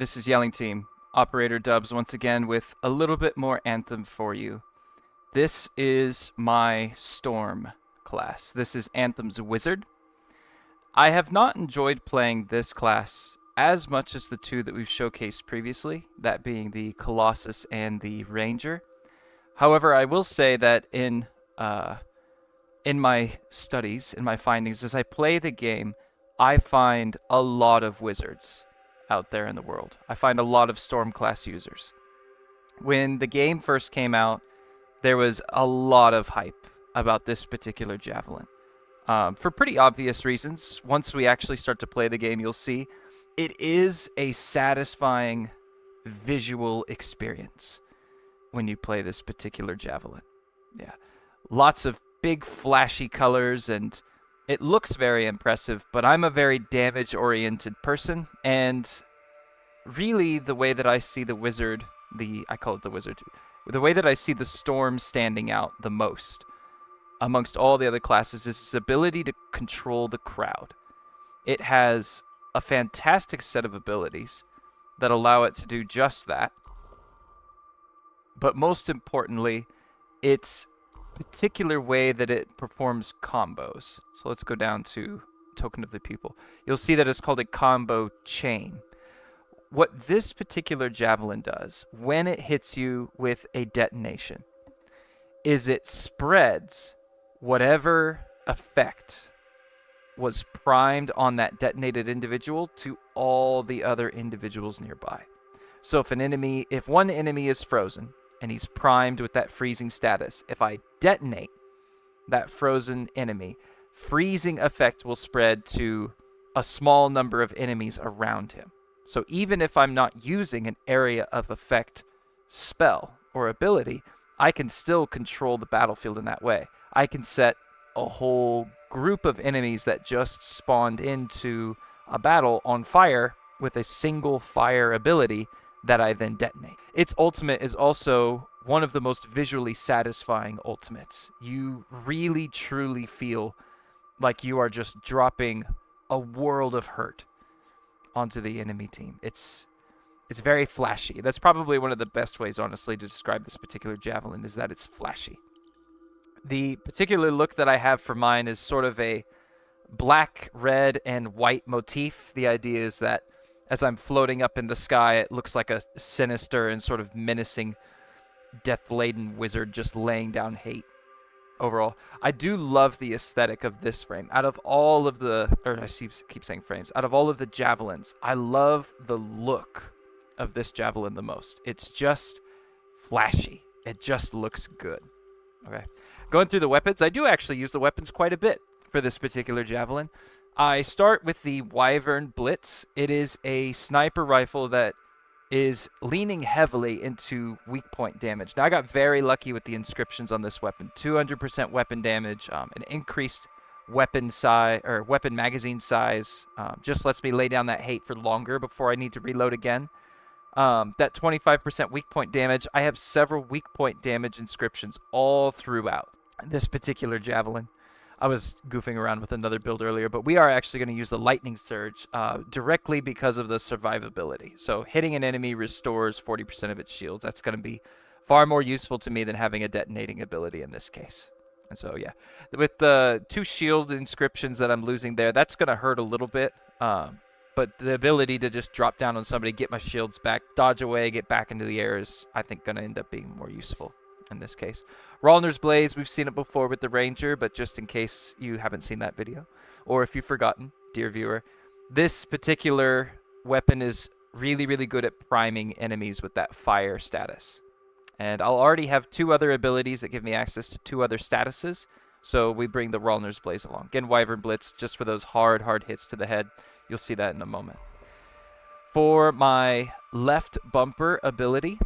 This is Yelling Team, Operator Dubs once again with a little bit more Anthem for you. This is my Storm class. This is Anthem's Wizard. I have not enjoyed playing this class as much as the two that we've showcased previously, that being the Colossus and the Ranger. However, I will say that in my studies, in my findings, as I play the game, I find a lot of wizards out there in the world. I find a lot of Storm class users. When the game first came out, there was a lot of hype about this particular javelin. For pretty obvious reasons. Once we actually start to play the game, you'll see it is a satisfying visual experience when you play this particular javelin. Yeah. Lots of big flashy colors, and it looks very impressive, but I'm a very damage-oriented person, and really the way that I see the wizard, I call it the wizard, the way that I see the Storm standing out the most amongst all the other classes is its ability to control the crowd. It has a fantastic set of abilities that allow it to do just that, but most importantly, its particular way that it performs combos. So let's go down to Token of the Pupil. You'll see that it's called a combo chain. What this particular javelin does when it hits you with a detonation is it spreads whatever effect was primed on that detonated individual to all the other individuals nearby. So if one enemy is frozen and he's primed with that freezing status, if I detonate that frozen enemy, freezing effect will spread to a small number of enemies around him. So even if I'm not using an area of effect spell or ability, I can still control the battlefield in that way. I can set a whole group of enemies that just spawned into a battle on fire with a single fire ability that I then detonate. Its ultimate is also one of the most visually satisfying ultimates. You really truly feel like you are just dropping a world of hurt onto the enemy team. It's very flashy. That's probably one of the best ways, honestly, to describe this particular javelin, is that it's flashy. The particular look that I have for mine is sort of a black, red, and white motif. The idea is that as I'm floating up in the sky, it looks like a sinister and sort of menacing, death-laden wizard just laying down hate. Overall, I do love the aesthetic of this frame. Out of all of the, keep saying frames, out of all of the javelins, I love the look of this javelin the most. It's just flashy. It just looks good. Okay. Going through the weapons, I do actually use the weapons quite a bit for this particular javelin. I start with the Wyvern Blitz. It is a sniper rifle that is leaning heavily into weak point damage. Now, I got very lucky with the inscriptions on this weapon. 200% weapon damage, an increased weapon size or weapon magazine size, just lets me lay down that hate for longer before I need to reload again. That 25% weak point damage. I have several weak point damage inscriptions all throughout this particular javelin. I was goofing around with another build earlier, but we are actually going to use the Lightning Surge directly because of the survivability. So hitting an enemy restores 40% of its shields. That's going to be far more useful to me than having a detonating ability in this case. And so, yeah, with the 2 shield inscriptions that I'm losing there, that's going to hurt a little bit. But the ability to just drop down on somebody, get my shields back, dodge away, get back into the air is, I think, going to end up being more useful in this case. Rallner's Blaze, we've seen it before with the Ranger, but just in case you haven't seen that video, or if you've forgotten, dear viewer, this particular weapon is really, really good at priming enemies with that fire status. And I'll already have 2 other abilities that give me access to 2 other statuses, so we bring the Rallner's Blaze along. Again, Wyvern Blitz, just for those hard hits to the head. You'll see that in a moment. For my left bumper ability,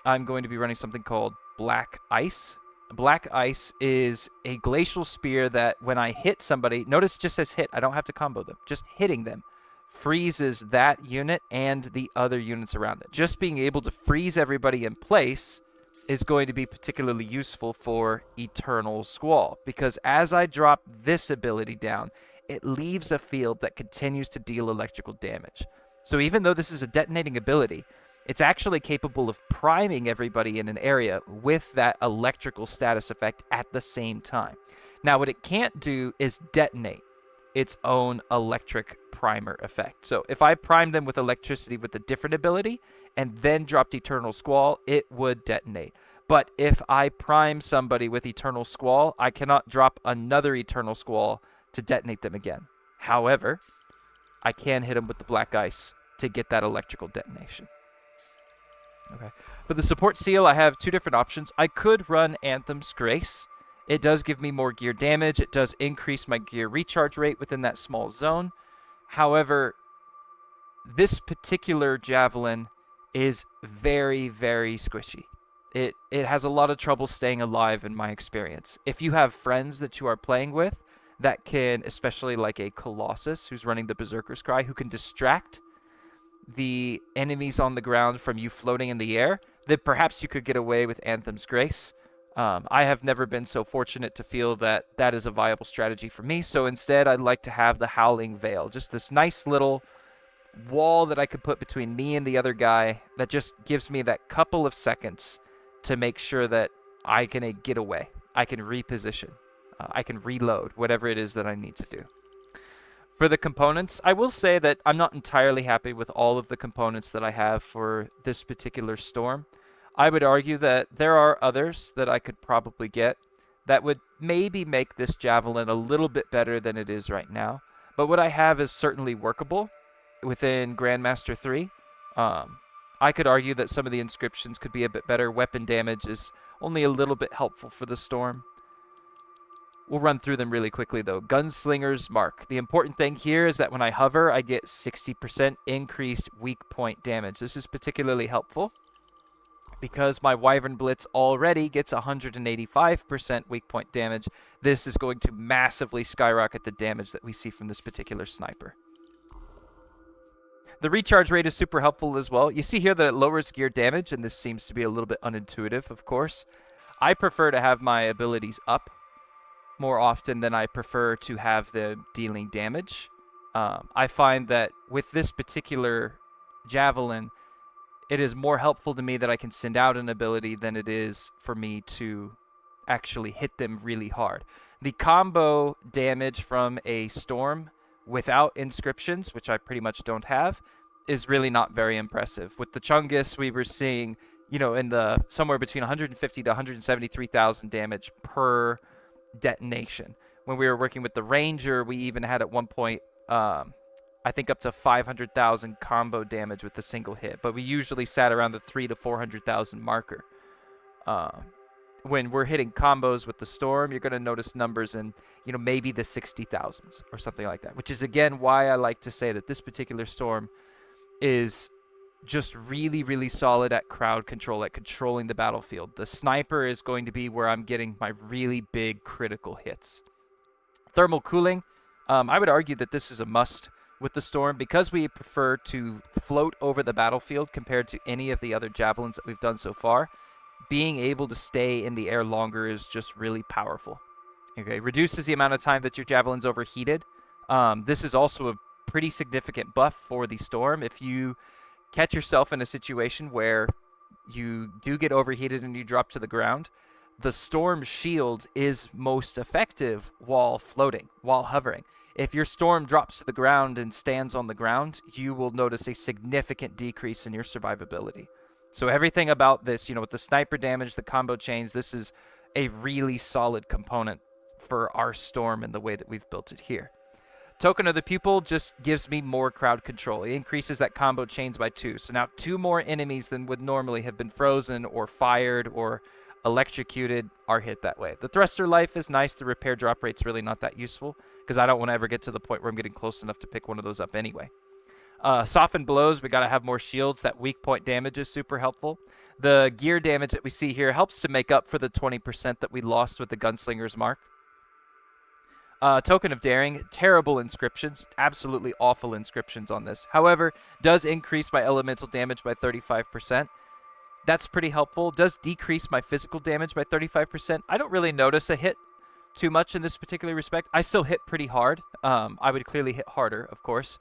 I'm going to be running something called Black Ice. Black Ice is a glacial spear that when I hit somebody, notice it just says hit, I don't have to combo them, just hitting them freezes that unit and the other units around it. Just being able to freeze everybody in place is going to be particularly useful for Eternal Squall, because as I drop this ability down, it leaves a field that continues to deal electrical damage. So even though this is a detonating ability, it's actually capable of priming everybody in an area with that electrical status effect at the same time. Now, what it can't do is detonate its own electric primer effect. So if I primed them with electricity with a different ability and then dropped Eternal Squall, it would detonate. But if I prime somebody with Eternal Squall, I cannot drop another Eternal Squall to detonate them again. However, I can hit them with the Black Ice to get that electrical detonation. Okay. For the support seal, I have two different options. I could run Anthem's Grace. It does give me more gear damage. It does increase my gear recharge rate within that small zone. However, this particular javelin is very, very squishy. It has a lot of trouble staying alive in my experience. If you have friends that you are playing with that can, especially like a Colossus who's running the Berserker's Cry, who can distract the enemies on the ground from you floating in the air, then perhaps you could get away with Anthem's Grace. I have never been so fortunate to feel that that is a viable strategy for me, so instead I'd like to have the Howling Veil, just this nice little wall that I could put between me and the other guy that just gives me that couple of seconds to make sure that I can get away, I can reposition, I can reload, whatever it is that I need to do. For the components, I will say that I'm not entirely happy with all of the components that I have for this particular storm. I would argue that there are others that I could probably get that would maybe make this javelin a little bit better than it is right now. But what I have is certainly workable within Grandmaster 3. I could argue that some of the inscriptions could be a bit better. Weapon damage is only a little bit helpful for the storm. We'll run through them really quickly, though. Gunslinger's Mark. The important thing here is that when I hover, I get 60% increased weak point damage. This is particularly helpful because my Wyvern Blitz already gets 185% weak point damage. This is going to massively skyrocket the damage that we see from this particular sniper. The recharge rate is super helpful as well. You see here that it lowers gear damage, and this seems to be a little bit unintuitive, of course. I prefer to have my abilities up more often than I prefer to have them dealing damage. I find that with this particular javelin, it is more helpful to me that I can send out an ability than it is for me to actually hit them really hard. The combo damage from a storm without inscriptions, which I pretty much don't have, is really not very impressive. With the Chungus, we were seeing, in the somewhere between 150 to 173,000 damage per detonation. When we were working with the Ranger, we even had at one point, I think up to 500,000 combo damage with a single hit, but we usually sat around the 300,000 to 400,000 marker. When we're hitting combos with the Storm, you're going to notice numbers in, maybe the 60,000s or something like that, which is again why I like to say that this particular Storm is just really, really solid at crowd control, at controlling the battlefield. The sniper is going to be where I'm getting my really big critical hits. Thermal cooling, I would argue that this is a must with the Storm because we prefer to float over the battlefield compared to any of the other javelins that we've done so far. Being able to stay in the air longer is just really powerful. Okay, reduces the amount of time that your javelin's overheated. This is also a pretty significant buff for the Storm. If you catch yourself in a situation where you do get overheated and you drop to the ground, the Storm shield is most effective while floating, while hovering. If your Storm drops to the ground and stands on the ground, you will notice a significant decrease in your survivability. So everything about this, with the sniper damage, the combo chains, this is a really solid component for our Storm and the way that we've built it here. Token of the Pupil just gives me more crowd control. It increases that combo chains by 2. So now 2 more enemies than would normally have been frozen or fired or electrocuted are hit that way. The thruster life is nice. The repair drop rate's really not that useful because I don't want to ever get to the point where I'm getting close enough to pick one of those up anyway. Soften blows, we got to have more shields. That weak point damage is super helpful. The gear damage that we see here helps to make up for the 20% that we lost with the Gunslinger's Mark. Token of Daring, terrible inscriptions, absolutely awful inscriptions on this. However, does increase my elemental damage by 35%. That's pretty helpful. Does decrease my physical damage by 35%. I don't really notice a hit too much in this particular respect. I still hit pretty hard. I would clearly hit harder, of course.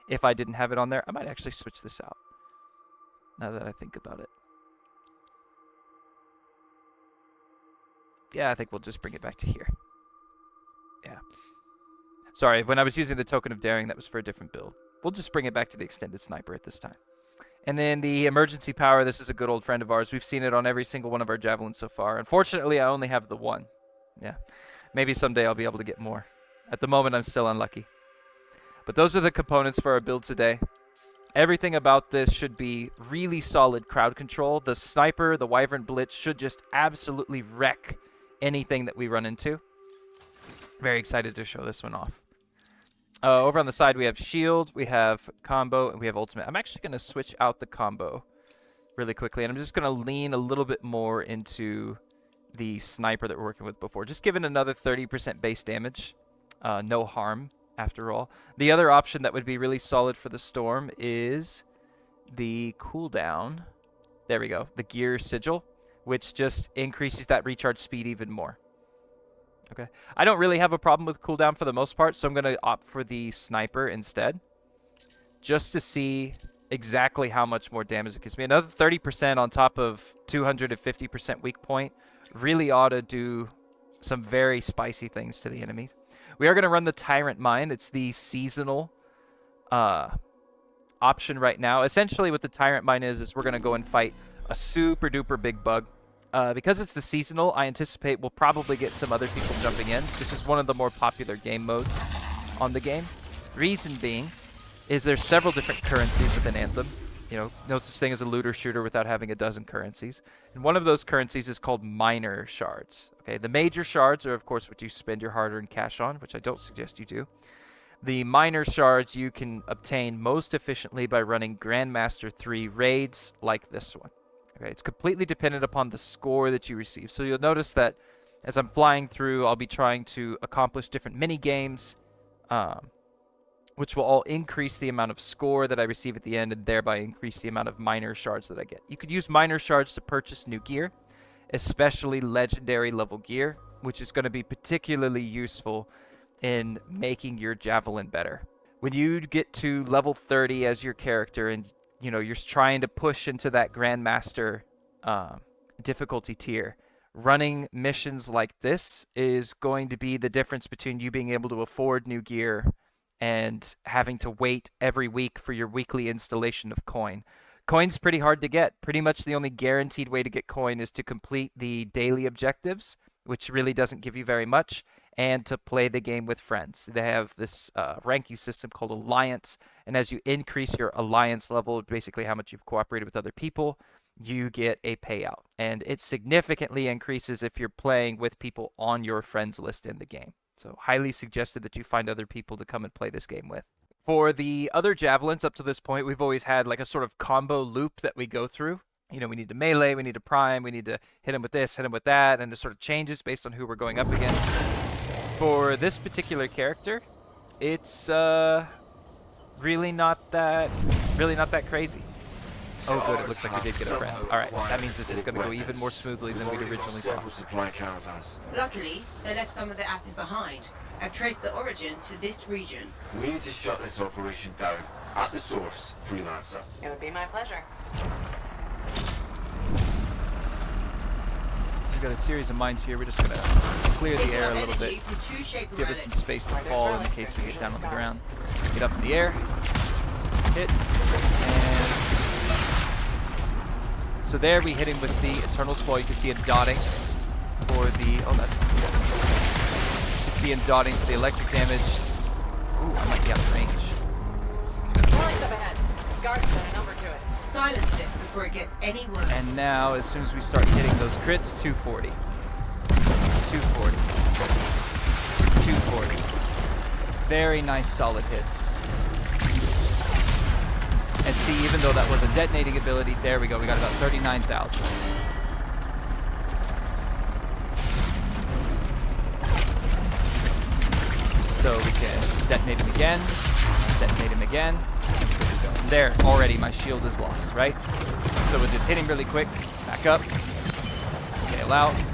if I didn't have it on there. I might actually switch this out now that I think about it. Yeah, I think we'll just bring it back to here. Yeah. Sorry, when I was using the Token of Daring, that was for a different build. We'll just bring it back to the Extended Sniper at this time. And then the Emergency Power, this is a good old friend of ours. We've seen it on every single one of our Javelins so far. Unfortunately, I only have the one. Yeah. Maybe someday I'll be able to get more. At the moment, I'm still unlucky. But those are the components for our build today. Everything about this should be really solid crowd control. The Sniper, the Wyvern Blitz should just absolutely wreck anything that we run into. Very excited to show this one off. Over on the side, we have shield, we have combo, and we have ultimate. I'm actually going to switch out the combo really quickly, and I'm just going to lean a little bit more into the sniper that we're working with before. Just give it another 30% base damage. No harm, after all. The other option that would be really solid for the storm is the cooldown. There we go. The gear sigil, which just increases that recharge speed even more. Okay. I don't really have a problem with cooldown for the most part, so I'm going to opt for the sniper instead, just to see exactly how much more damage it gives me. Another 30% on top of 250% weak point really ought to do some very spicy things to the enemies. We are going to run the Tyrant Mine. It's the seasonal option right now. Essentially what the Tyrant Mine is we're going to go and fight a super duper big bug. Because it's the seasonal, I anticipate we'll probably get some other people jumping in. This is one of the more popular game modes on the game. Reason being is there's several different currencies within Anthem. You know, no such thing as a looter shooter without having a dozen currencies. And one of those currencies is called minor shards. Okay, the major shards are, of course, what you spend your hard-earned cash on, which I don't suggest you do. The minor shards you can obtain most efficiently by running Grandmaster 3 raids like this one. Okay, it's completely dependent upon the score that you receive. So you'll notice that as I'm flying through, I'll be trying to accomplish different mini games, which will all increase the amount of score that I receive at the end and thereby increase the amount of minor shards that I get. You could use minor shards to purchase new gear, especially legendary level gear, which is going to be particularly useful in making your javelin better. When you get to level 30 as your character and you know, you're trying to push into that Grandmaster difficulty tier, running missions like this is going to be the difference between you being able to afford new gear and having to wait every week for your weekly installation of coin. Coin's pretty hard to get. Pretty much the only guaranteed way to get coin is to complete the daily objectives, which really doesn't give you very much, and to play the game with friends. They have this ranking system called Alliance, and as you increase your Alliance level, basically how much you've cooperated with other people, you get a payout. And it significantly increases if you're playing with people on your friends list in the game. So highly suggested that you find other people to come and play this game with. For the other javelins up to this point, we've always had like a sort of combo loop that we go through. You know, we need to melee, we need to prime, we need to hit him with this, hit him with that, and it sort of changes based on who we're going up against. For this particular character, it's really not that crazy. Oh, good. It looks like we did get a friend. All right, that means this is going to go even more smoothly than we'd originally thought. Luckily, they left some of the acid behind. I've traced the origin to this region. We need to shut this operation down at the source, Freelancer. It would be my pleasure. We've got a series of mines here. We're just going to clear the air a little bit. Give us some space to fall in case we get down on the ground. Get up in the air. Hit. And so there we hit him with the Eternal Scroll. You can see him dotting for the... Oh, that's cool. You can see him dotting for the electric damage. Ooh, I might be out of range. Warning's up ahead. Scar's got a number to it. Silence it before it gets any worse. And now, as soon as we start hitting those crits, 240. 240. 240. Very nice solid hits. And see, even though that was a detonating ability, there we go. We got about 39,000. So we can detonate him again. Detonate him again. There, already my shield is lost, right? So we'll just hit him really quick. Back up. Bail out. Give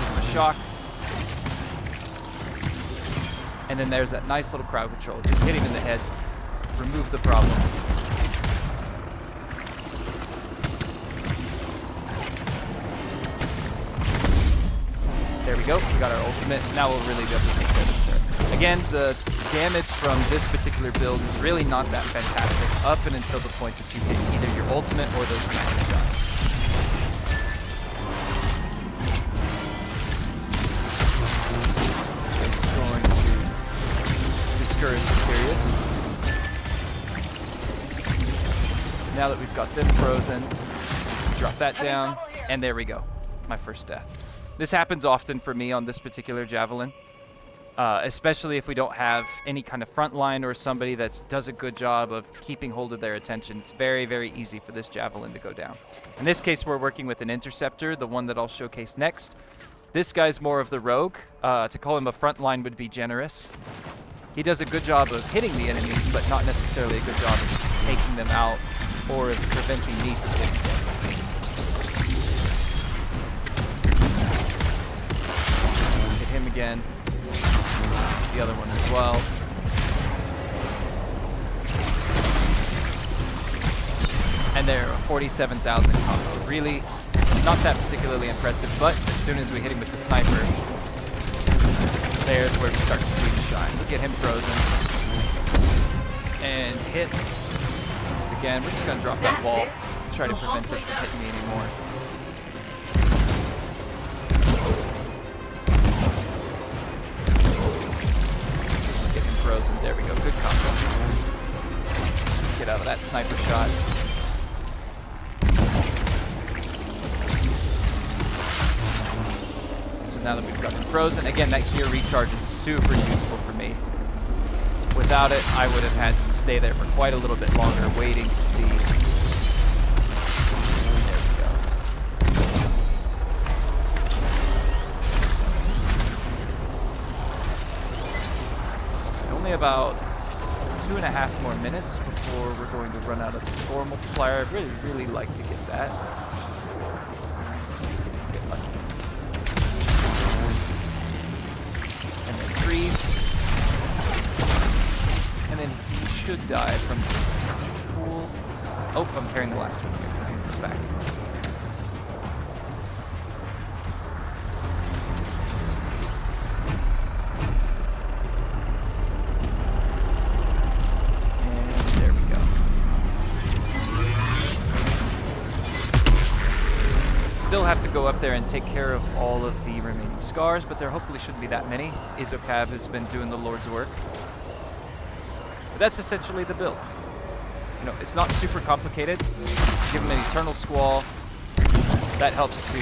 him a shock. And then there's that nice little crowd control. Just hit him in the head. Remove the problem. There we go. We got our ultimate. Now we'll really be able to take care of this turret. Again, the damage from this particular build is really not that fantastic up and until the point that you hit either your ultimate or those sniper shots. Just going to discourage the curious. Now that we've got them frozen, drop that down, and there we go. My first death. This happens often for me on this particular javelin, especially if we don't have any kind of front line or somebody that does a good job of keeping hold of their attention. It's very, very easy for this javelin to go down. In this case, we're working with an interceptor, the one that I'll showcase next. This guy's more of the rogue. To call him a front line would be generous. He does a good job of hitting the enemies, but not necessarily a good job of taking them out or of preventing me from getting them. Hit him again. The other one as well. And there, 47,000 combo. Really not that particularly impressive, but as soon as we hit him with the sniper, there's where we start to see the shine. Look at him frozen. And hit. Once again, we're just going to drop that wall. Try to prevent it from hitting me anymore. Just get him frozen. There we go. Good combo. Get out of that sniper shot. Now that we've got them frozen, again, that gear recharge is super useful for me. Without it, I would have had to stay there for quite a little bit longer, waiting to see. There we go. Only about 2.5 more minutes before we're going to run out of the score multiplier. I'd really like to get that. And then he should die from the pool. Oh, I'm carrying the last one here because he moves back. And there we go. Still have to go up there and take care of all of the remaining scars, but there hopefully shouldn't be that many. Izocab has been doing the Lord's work. But that's essentially the build. You know, it's not super complicated. Give them an Eternal Squall. That helps to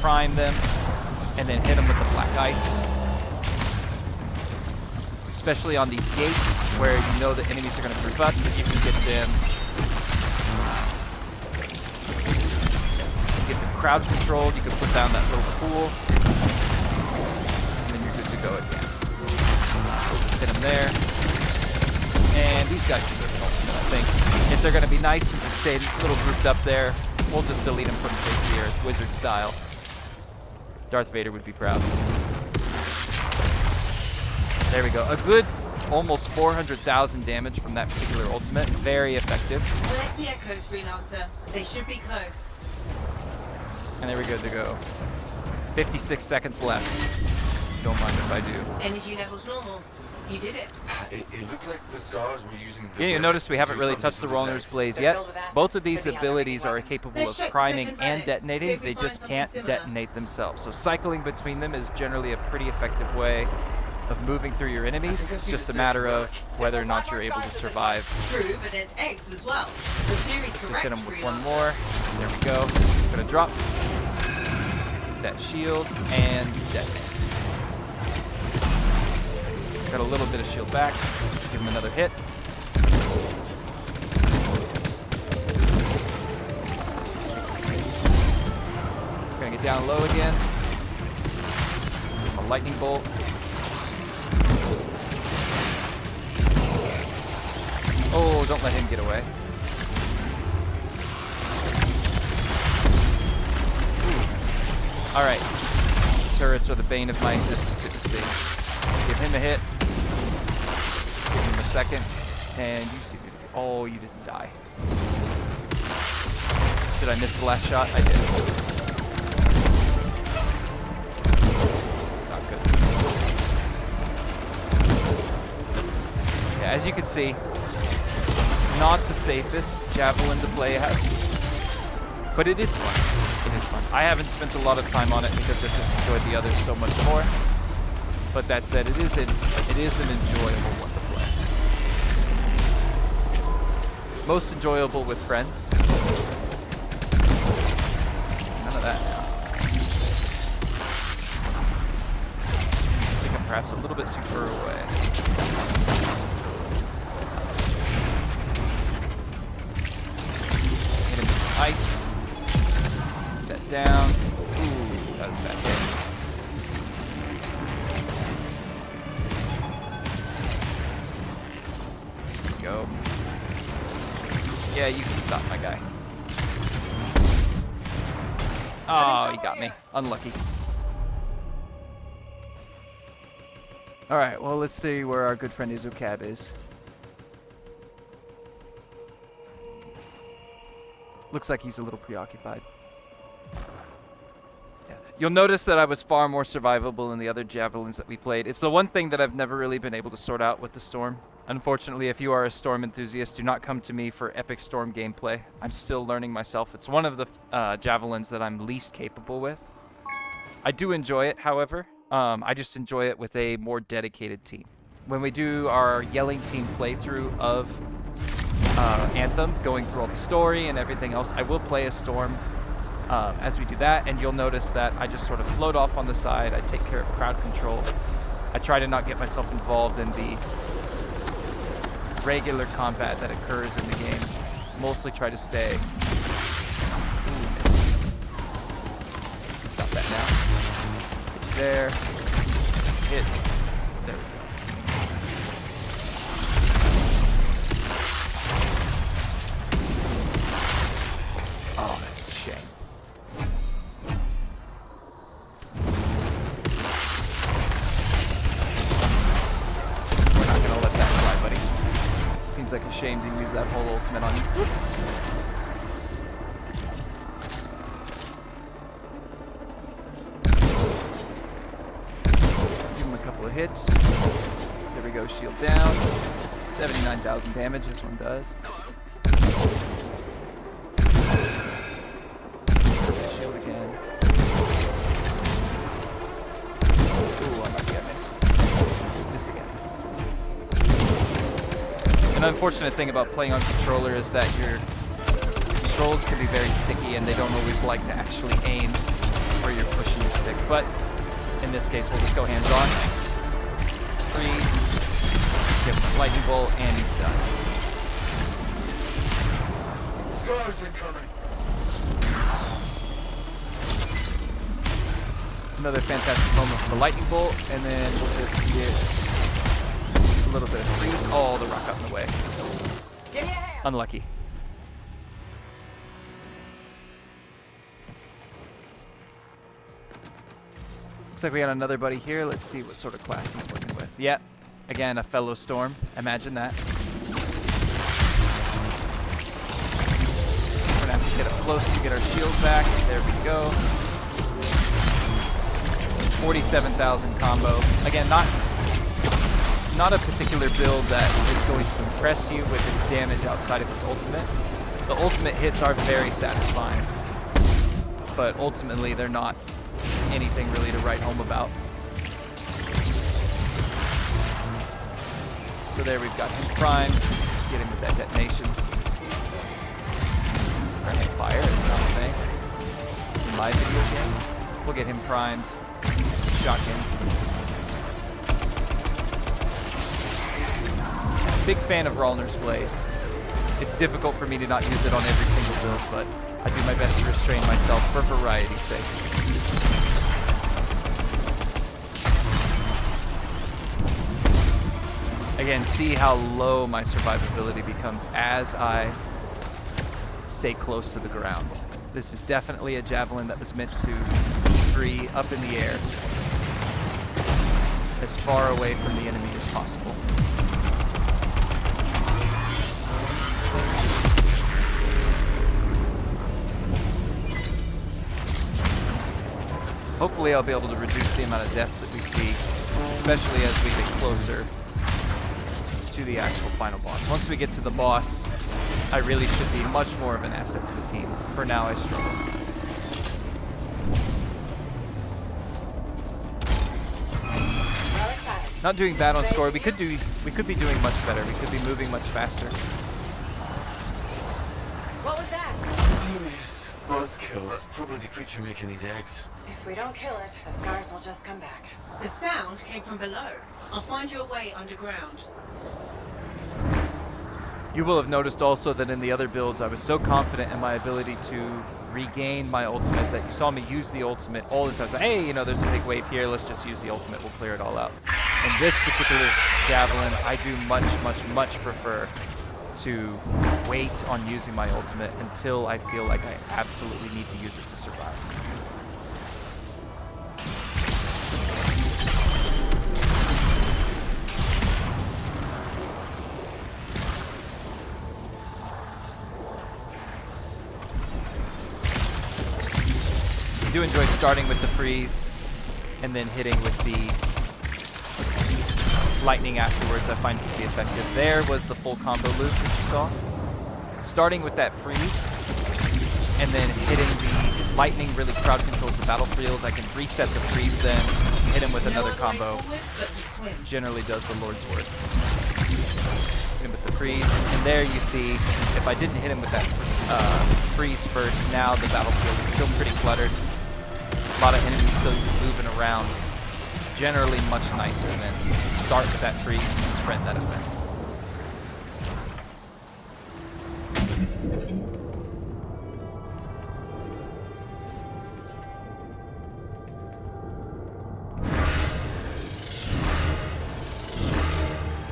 prime them, and then hit them with the Black Ice. Especially on these gates, where you know the enemies are going to group up, but you can get them crowd controlled. You can put down that little pool, and then you're good to go again. We'll just hit them there. And these guys deserve an ultimate, I think. If they're going to be nice and just stay a little grouped up there, we'll just delete them from the face of the earth, wizard style. Darth Vader would be proud. There we go. A good almost 400,000 damage from that particular ultimate. Very effective. Collect the echoes, Freelancer. They should be close. And there we go to go. 56 seconds left. Don't mind if I do. Energy levels normal. You did it. It looked like the scars were using the Yeah, you notice we haven't really touched the Roller's Blaze yet. built with acid. Both of these Heavy abilities are weapons. capable Let's of check the priming second and relic. See detonating. if we They find just something can't similar. detonate themselves. So cycling between them is generally a pretty effective way of moving through your enemies. It's just a matter of whether or not you're able to survive. True, but there's eggs as well. The theory's correct, Just hit them with one Freelancer. more. There we go. Gonna drop that shield and detonate. Got a little bit of shield back. Give him another hit. Gonna get down low again. A lightning bolt. Oh, don't let him get away. All right. Turrets are the bane of my existence, it would seem. Give him a hit. second, and you see me. Oh, you didn't die. Did I miss the last shot? I did. Not good. Yeah, as you can see, not the safest javelin to play as, but it is fun. It is fun. I haven't spent a lot of time on it because I've just enjoyed the others so much more. But that said, it is an enjoyable one to play. Most enjoyable with friends. None of that now. I think I'm perhaps a little bit too far away. Hit him with some ice. Put that down. Ooh, that was a bad hit. Go. Yeah, you can stop my guy. Oh, he got me. Unlucky. Alright, well, let's see where our good friend Izukab is. Looks like he's a little preoccupied. Yeah. You'll notice that I was far more survivable in the other javelins that we played. It's the one thing that I've never really been able to sort out with the Storm. Unfortunately, if you are a Storm enthusiast, do not come to me for epic Storm gameplay. I'm still learning myself. It's one of the javelins that I'm least capable with. I do enjoy it, however. I just enjoy it with a more dedicated team. When we do our yelling team playthrough of Anthem, going through all the story and everything else, I will play a Storm as we do that, and you'll notice that I just sort of float off on the side. I take care of crowd control. I try to not get myself involved in the regular combat that occurs in the game. Mostly try to stay. Ooh, miss. Stop that now. Hit you there. Hit. There we go. Oh, that's a shame. We're not gonna let that fly, buddy. Seems like a shame to use that whole ultimate on you. Give him a couple of hits. There we go, shield down. 79,000 damage, this one does. Shield again. Ooh, unlucky, I missed. Missed again. An unfortunate thing about playing on controller is that your controls can be very sticky and they don't always like to actually aim where you're pushing your stick. But in this case, we'll just go hands-on. Freeze. Give him a lightning bolt, and he's done. Scars incoming. Another fantastic moment for the lightning bolt, and then we'll just get a little bit of freeze. Oh, the rock got in the way. Give me a hand. Unlucky. Looks like we got another buddy here. Let's see what sort of class he's working with. Yep. Again, a fellow Storm. Imagine that. We're gonna have to get up close to get our shield back. There we go. 47,000 combo. Again, not a particular build that is going to impress you with its damage outside of its ultimate. The ultimate hits are very satisfying, but ultimately they're not anything really to write home about. So there we've got him primed. Just get him with that detonation. Friendly fire is not a thing. In my video game, we'll get him primed. Shotgun. Big fan of Rallner's Blaze. It's difficult for me to not use it on every single build, but I do my best to restrain myself for variety's sake. Again, see how low my survivability becomes as I stay close to the ground. This is definitely a javelin that was meant to be free up in the air, as far away from the enemy as possible. Hopefully I'll be able to reduce the amount of deaths that we see, especially as we get closer to the actual final boss. Once we get to the boss, I really should be much more of an asset to the team. For now, I struggle. Not doing bad on score. We could be doing much better. We could be moving much faster. What was that? Serious buzzkill. That's probably the creature making these eggs. If we don't kill it, the scars will just come back. The sound came from below. I'll find you a way underground. You will have noticed also that in the other builds, I was so confident in my ability to regain my ultimate that you saw me use the ultimate all the time. I was like, hey, you know, there's a big wave here. Let's just use the ultimate. We'll clear it all out. In this particular javelin, I do much prefer to wait on using my ultimate until I feel like I absolutely need to use it to survive. I do enjoy starting with the freeze and then hitting with the lightning afterwards. I find it to be effective. There was the full combo loop that you saw. Starting with that freeze and then hitting the lightning really crowd controls the battlefield. I can reset the freeze then, hit him with another combo. Generally does the Lord's work. Hit him with the freeze, and there you see, if I didn't hit him with that freeze first, now the battlefield is still pretty cluttered. A lot of enemies still moving around. Generally much nicer than you start with that freeze and spread that effect.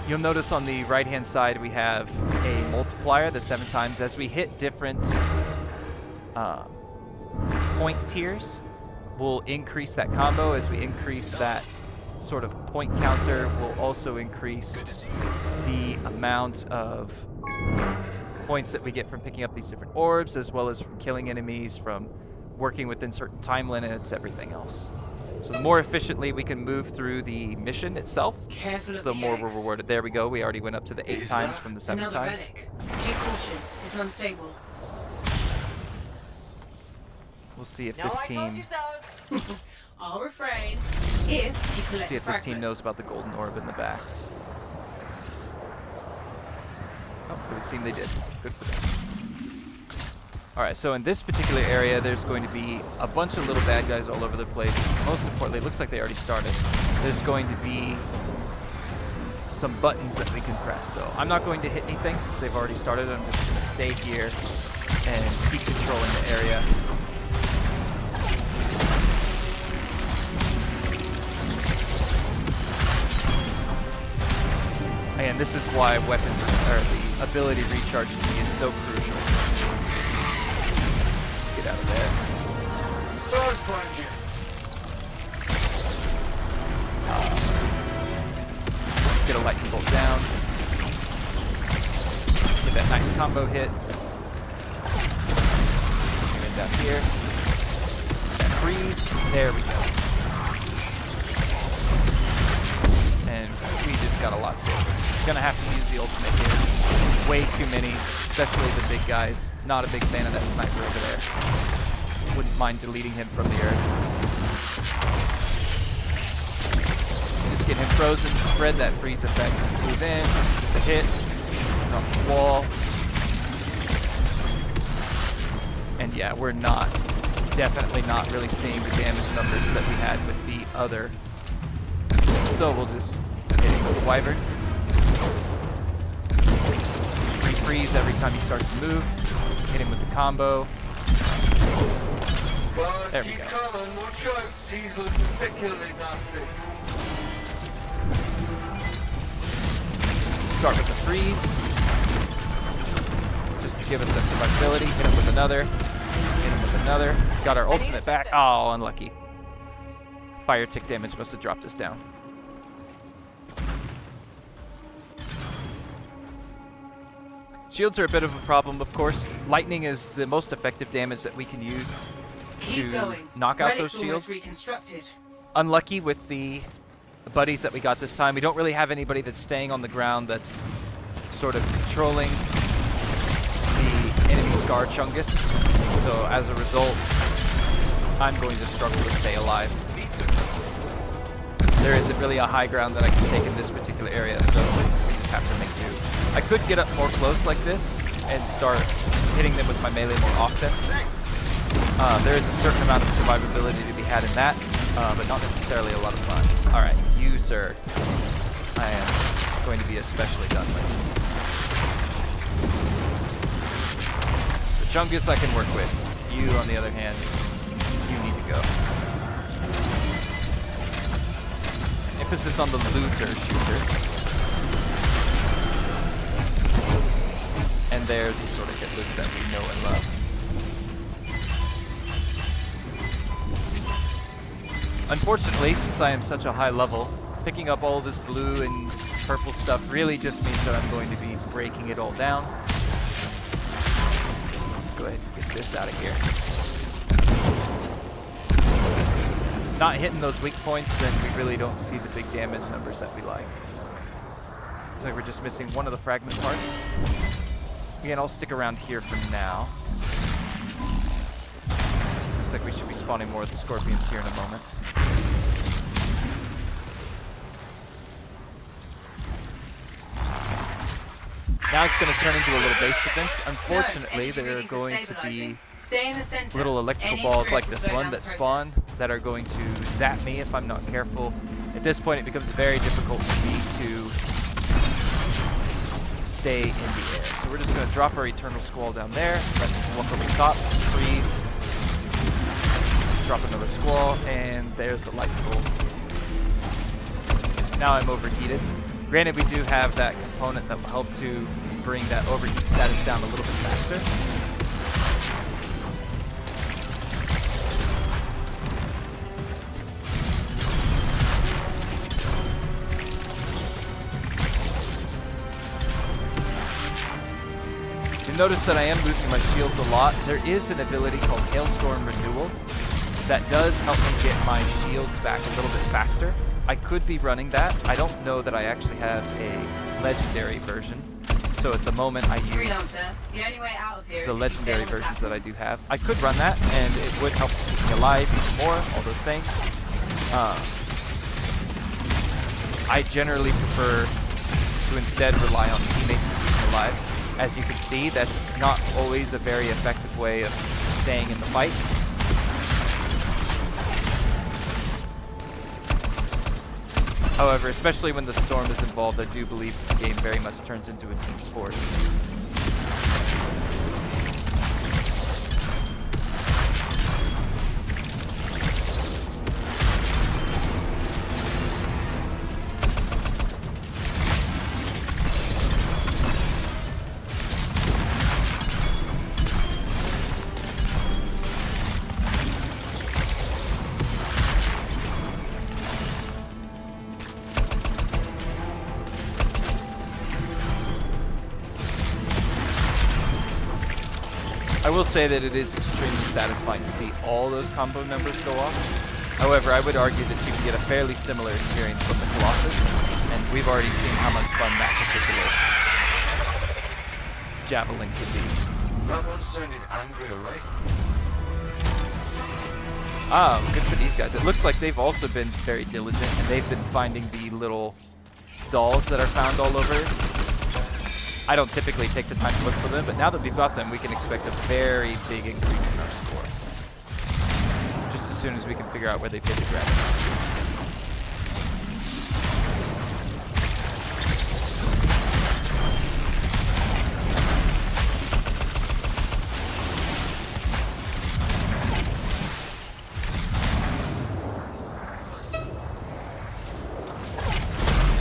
You'll notice on the right-hand side we have a multiplier, the 7 times. As we hit different point tiers, we'll increase that combo. As we increase that sort of point counter, we'll also increase the amount of points that we get from picking up these different orbs, as well as from killing enemies, from working within certain time limits, everything else. So the more efficiently we can move through the mission itself, the more we're rewarded. There we go. We already went up to the 8 times from the 7 Another times. relic. Take caution. It's unstable. We'll see if No, this I told team you so's. I'll refrain. If you collect see if this team knows fragments. about the golden orb in the back. Oh, it would seem they did. Good for them. Alright, so in this particular area, there's going to be a bunch of little bad guys all over the place. Most importantly, it looks like they already started. There's going to be some buttons that we can press. So I'm not going to hit anything since they've already started. I'm just going to stay here and keep controlling the area. And this is why weapon, or the ability recharge to me is so crucial. Let's just get out of there. Stars find you. Let's get a lightning bolt down. Get that nice combo hit. Get it down here. That freeze. There we go. And we just got a lot safer. Gonna have to use the ultimate here. Way too many, especially the big guys. Not a big fan of that sniper over there. Wouldn't mind deleting him from the earth. Let's just get him frozen, spread that freeze effect. Move in, just a hit, drop the wall. And yeah, we're not, definitely not really seeing the damage numbers that we had with the other. So we'll just hit him with the wyvern. Freeze every time he starts to move. Hit him with the combo. There we go. Coming. Watch out. These look particularly nasty. Start with the freeze. Just to give us that survivability. Hit him with another. Hit him with another. Got our ultimate back. Oh, unlucky. Fire tick damage must have dropped us down. Shields are a bit of a problem, of course. Lightning is the most effective damage that we can use Keep going. knock out Relic's those almost shields. reconstructed. Unlucky with the buddies that we got this time. We don't really have anybody that's staying on the ground that's sort of controlling the enemy Scar Chungus. So as a result, I'm going to struggle to stay alive. There isn't really a high ground that I can take in this particular area, so we just have to make do. I could get up more close like this and start hitting them with my melee more often. There is a certain amount of survivability to be had in that, but not necessarily a lot of fun. Alright, you, sir. I am going to be especially done with. The Chungus I can work with. You, on the other hand, you need to go. Emphasis on the looter shooter. And there's the sort of hit loop that we know and love. Unfortunately, since I am such a high level, picking up all this blue and purple stuff really just means that I'm going to be breaking it all down. Let's go ahead and get this out of here. Not hitting those weak points, then we really don't see the big damage numbers that we like. Looks like we're just missing one of the fragment parts. Again, I'll stick around here for now. Looks like we should be spawning more of the scorpions here in a moment. Now it's going to turn into a little base defense. Unfortunately, there are going to be little electrical balls like this one that spawn that are going to zap me if I'm not careful. At this point, it becomes very difficult for me to stay in the air. So we're just going to drop our Eternal Squall down there, walk over the top, freeze, drop another Squall, and there's the light bolt. Now I'm overheated. Granted, we do have that component that will help to bring that overheat status down a little bit faster. You'll notice that I am losing my shields a lot. There is an ability called Hailstorm Renewal that does help me get my shields back a little bit faster. I could be running that. I don't know that I actually have a legendary version. So at the moment I use the legendary versions that I do have. I could run that and it would help keep me alive even more, all those things. I generally prefer to instead rely on teammates to keep me alive. As you can see, that's not always a very effective way of staying in the fight. However, especially when the storm is involved, I do believe the game very much turns into a team sport. I will say that it is extremely satisfying to see all those combo numbers go off. However, I would argue that you can get a fairly similar experience with the Colossus, and we've already seen how much fun that particular javelin can be. That one sounded angry, alright? Ah, good for these guys. It looks like they've also been very diligent, and they've been finding the little dolls that are found all over. I don't typically take the time to look for them, but now that we've got them, we can expect a very big increase in our score. Just as soon as we can figure out where they've hit the dragon.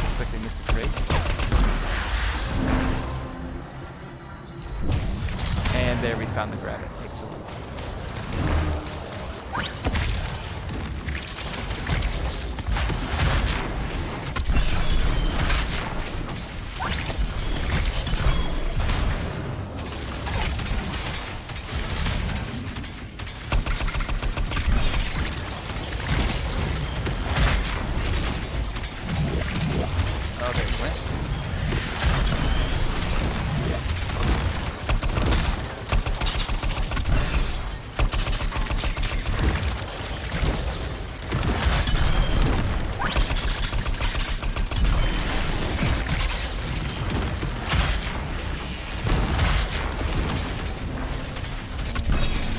Looks like they missed a crate. And there we found the grabbit. Excellent.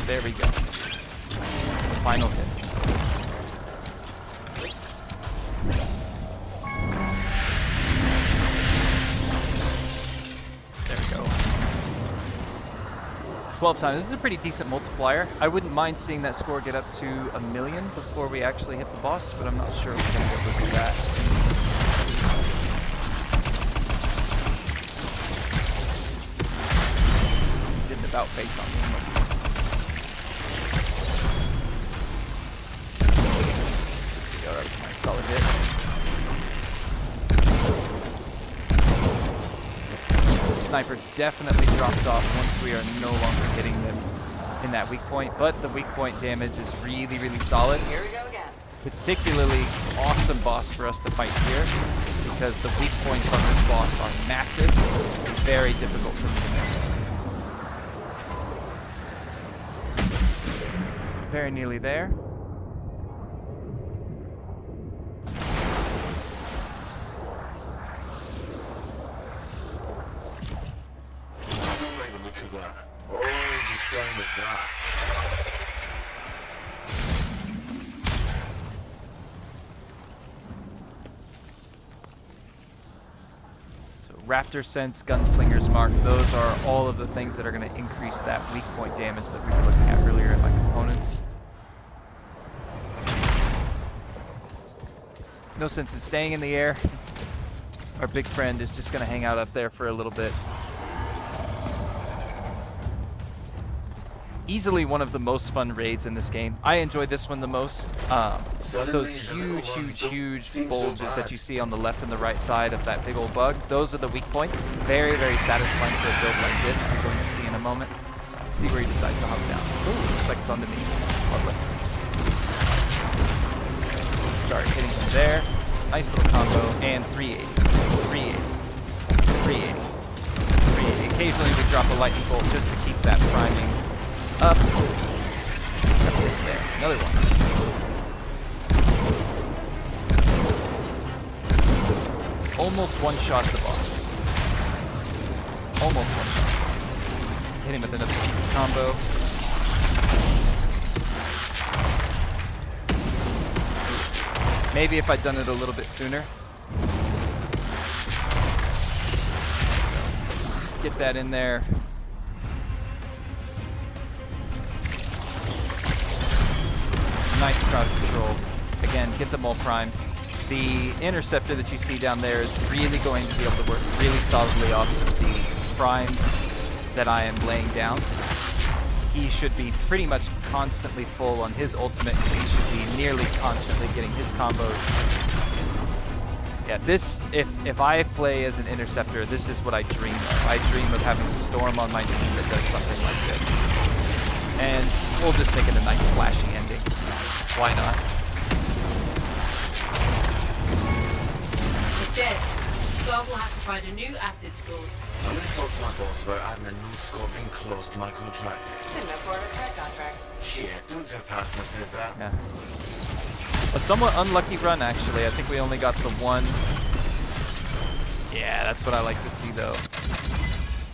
There we go. Final hit. There we go. 12 times. This is a pretty decent multiplier. I wouldn't mind seeing that score get up to 1 million before we actually hit the boss, but I'm not sure if we're going to be able to do that. Did an about face on him. There we go. That was a nice solid hit. Sniper definitely drops off once we are no longer hitting them in that weak point, but the weak point damage is really, really solid. Here we go again. Particularly awesome boss for us to fight here because the weak points on this boss are massive and very difficult for me to miss. Very nearly there. Oh, you sound like that. So Raptor Sense, Gunslinger's Mark, those are all of the things that are going to increase that weak point damage that we were looking at earlier in my components. No sense in staying in the air. Our big friend is just going to hang out up there for a little bit. Easily one of the most fun raids in this game. I enjoyed this one the most. Those huge bulges that you see on the left and the right side of that big old bug, those are the weak points. Very, very satisfying for a build like this. You're going to see in a moment. See where he decides to hop down. Ooh, looks like it's on the knee. Lovely. Start hitting him there. Nice little combo. And 380. 380. 380. 380. Occasionally we drop a lightning bolt just to keep that priming up. Got this there. Another one. Almost one shot at the boss. Almost one shot at the boss. Just hit him with another cheeky combo. Maybe if I'd done it a little bit sooner. Just get that in there. Nice crowd control. Again, get them all primed. The interceptor that you see down there is really going to be able to work really solidly off of the primes that I am laying down. He should be pretty much constantly full on his ultimate because he should be nearly constantly getting his combos. Yeah, this, if I play as an interceptor, this is what I dream of. I dream of having a storm on my team that does something like this. And we'll just make it a nice flashy ending. Why not? Instead, Scars will have to find a new acid source. I'm going to talk to my boss about adding a new scorpion clause to my contract. Didn't know Florida's had contracts. Shit, don't tell Tasna said that. Yeah. A somewhat unlucky run, actually. I think we only got the one. Yeah, that's what I like to see, though.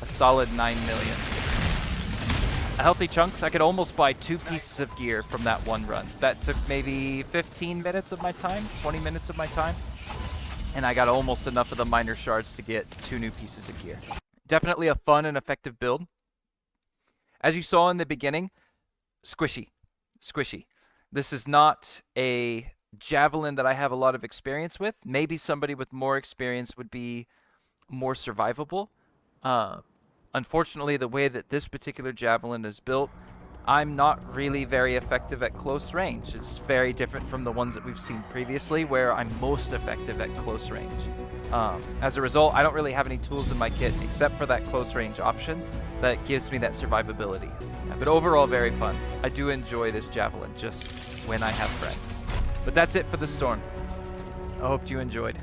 A solid 9 million. A healthy chunks. I could almost buy 2 pieces of gear from that one run. That took maybe 15 minutes of my time, 20 minutes of my time. And I got almost enough of the minor shards to get 2 new pieces of gear. Definitely a fun and effective build. As you saw in the beginning, squishy. Squishy. This is not a javelin that I have a lot of experience with. Maybe somebody with more experience would be more survivable. Unfortunately, the way that this particular javelin is built, I'm not really very effective at close range. It's very different from the ones that we've seen previously, where I'm most effective at close range. As a result, I don't really have any tools in my kit except for that close range option that gives me that survivability. But overall, very fun. I do enjoy this javelin just when I have friends. But that's it for the storm. I hope you enjoyed.